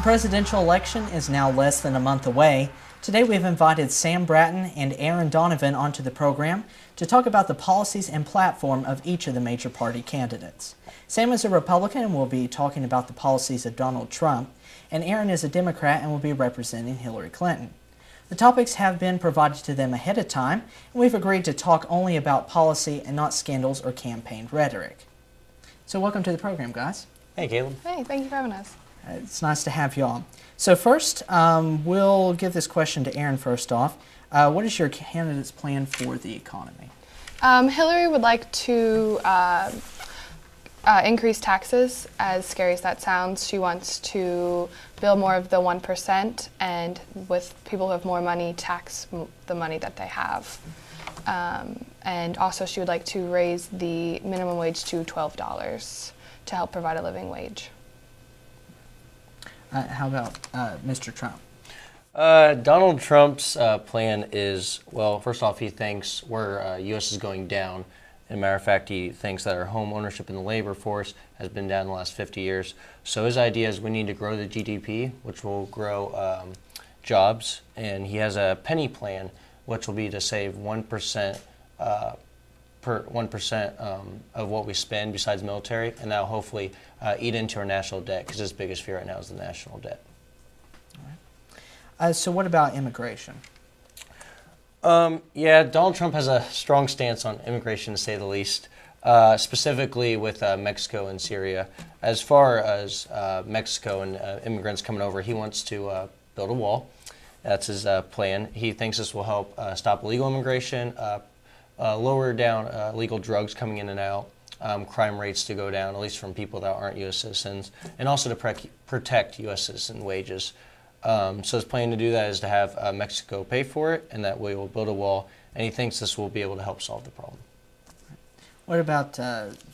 presidential election is now less than a month away. Today we've invited Sam Bratton and Aaron Donovan onto the program to talk about the policies and platform of each of the major party candidates. Sam is a Republican and will be talking about the policies of Donald Trump, and Aaron is a Democrat and will be representing Hillary Clinton. The topics have been provided to them ahead of time, and we've agreed to talk only about policy and not scandals or campaign rhetoric. So welcome to the program, guys. Hey, Caleb. Hey, thank you for having us. It's nice to have you all. So first, we'll give this question to Aaron first off. What is your candidate's plan for the economy? Hillary would like to increase taxes. As scary as that sounds, she wants to build more of the 1%, and with people who have more money, tax the money that they have. And also she would like to raise the minimum wage to $12 to help provide a living wage. How about Mr. Trump? Donald Trump's plan is, well, first off, he thinks where U.S. is going down. As a matter of fact, he thinks that our home ownership in the labor force has been down the last 50 years. So his idea is we need to grow the GDP, which will grow jobs. And he has a penny plan, which will be to save 1% per 1% of what we spend besides military, and that'll hopefully eat into our national debt, because his biggest fear right now is the national debt. All right. So what about immigration? Yeah, Donald Trump has a strong stance on immigration, to say the least, specifically with Mexico and Syria. As far as Mexico and immigrants coming over, he wants to build a wall. That's his plan. He thinks this will help stop illegal immigration, lower down illegal drugs coming in and out, crime rates to go down, at least from people that aren't U.S. citizens, and also to protect U.S. citizen wages. So his plan to do that is to have Mexico pay for it, and that way we'll build a wall, and he thinks this will be able to help solve the problem. What about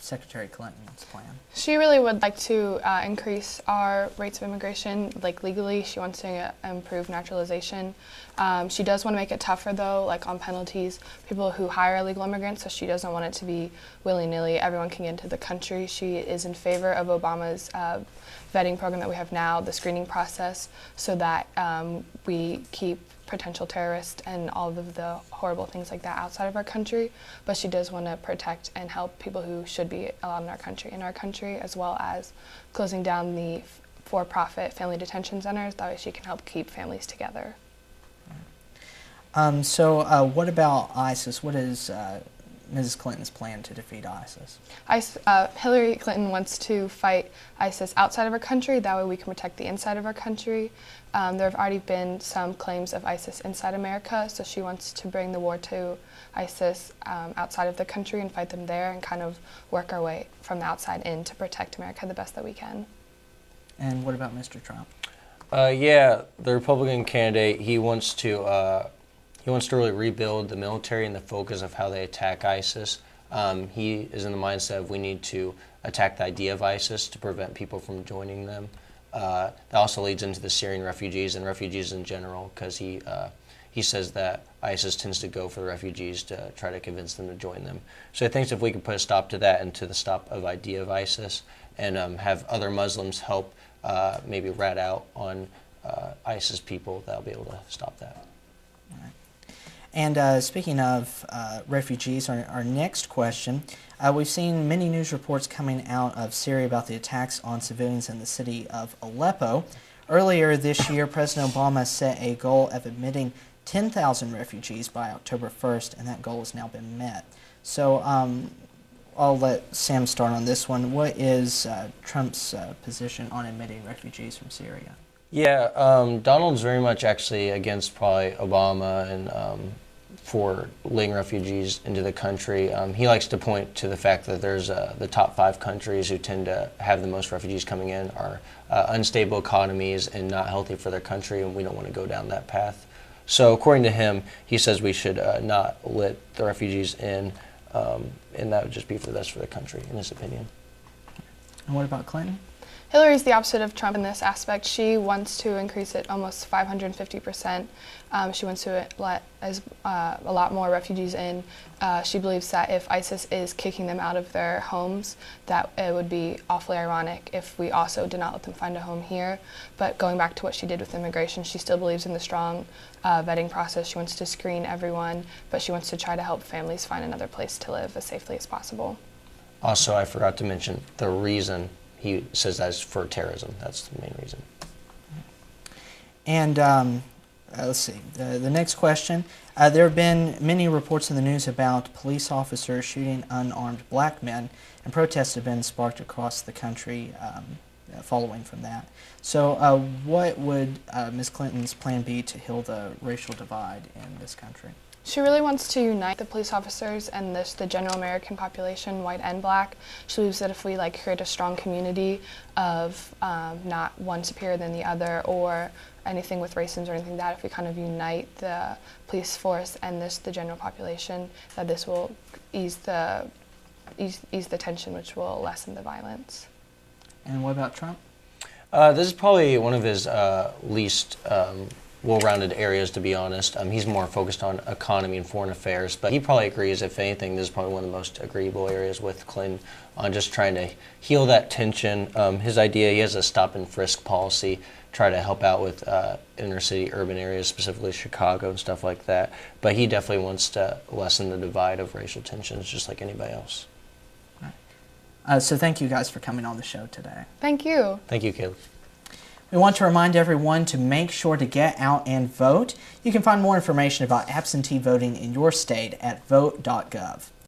Secretary Clinton's plan? She really would like to increase our rates of immigration, like legally. She wants to improve naturalization. She does want to make it tougher, though, like on penalties, people who hire illegal immigrants, so she doesn't want it to be willy-nilly. Everyone can get into the country. She is in favor of Obama's vetting program that we have now, the screening process, so that we keep potential terrorists and all of the horrible things like that outside of our country, but she does want to protect and help people who should be allowed in our country, as well as closing down the for-profit family detention centers. That way she can help keep families together. So what about ISIS? What is Mrs. Clinton's plan to defeat ISIS? Hillary Clinton wants to fight ISIS outside of our country. That way we can protect the inside of our country. There have already been some claims of ISIS inside America, so she wants to bring the war to ISIS outside of the country and fight them there, and kind of work our way from the outside in to protect America the best that we can. And what about Mr. Trump? Yeah, the Republican candidate, he wants to really rebuild the military and the focus of how they attack ISIS. He is in the mindset of we need to attack the idea of ISIS to prevent people from joining them. That also leads into the Syrian refugees and refugees in general, because he says that ISIS tends to go for the refugees to try to convince them to join them. So he thinks if we could put a stop to that and to the stop of idea of ISIS, and have other Muslims help maybe rat out on ISIS people, that'll be able to stop that. All right. And speaking of refugees, our next question, we've seen many news reports coming out of Syria about the attacks on civilians in the city of Aleppo. Earlier this year, President Obama set a goal of admitting 10,000 refugees by October 1st, and that goal has now been met. So I'll let Sam start on this one. What is Trump's position on admitting refugees from Syria? Yeah, Donald's very much actually against probably Obama and for letting refugees into the country. He likes to point to the fact that there's the top 5 countries who tend to have the most refugees coming in are unstable economies and not healthy for their country, and we don't want to go down that path. So according to him, he says we should not let the refugees in, and that would just be for the best for the country, in his opinion. And what about Clinton? Hillary's the opposite of Trump in this aspect. She wants to increase it almost 550%. She wants to let a lot more refugees in. She believes that if ISIS is kicking them out of their homes, that it would be awfully ironic if we also did not let them find a home here. But going back to what she did with immigration, she still believes in the strong vetting process. She wants to screen everyone, but she wants to try to help families find another place to live as safely as possible. Also, I forgot to mention the reason he says that is for terrorism. That's the main reason. And let's see, the next question. There have been many reports in the news about police officers shooting unarmed black men, and protests have been sparked across the country following from that. So what would Ms. Clinton's plan be to heal the racial divide in this country? She really wants to unite the police officers and the general American population, white and black. She believes that if we create a strong community of not one superior than the other or anything with racism or anything like that, if we kind of unite the police force and the general population, that this will ease the tension, which will lessen the violence. And what about Trump? This is probably one of his least well-rounded areas, to be honest. He's more focused on economy and foreign affairs, but he probably agrees, if anything, this is probably one of the most agreeable areas with Clinton on just trying to heal that tension. His idea, he has a stop and frisk policy, try to help out with inner city urban areas, specifically Chicago and stuff like that, but he definitely wants to lessen the divide of racial tensions just like anybody else. So thank you guys for coming on the show today. Thank you. Thank you, Caleb. We want to remind everyone to make sure to get out and vote. You can find more information about absentee voting in your state at vote.gov.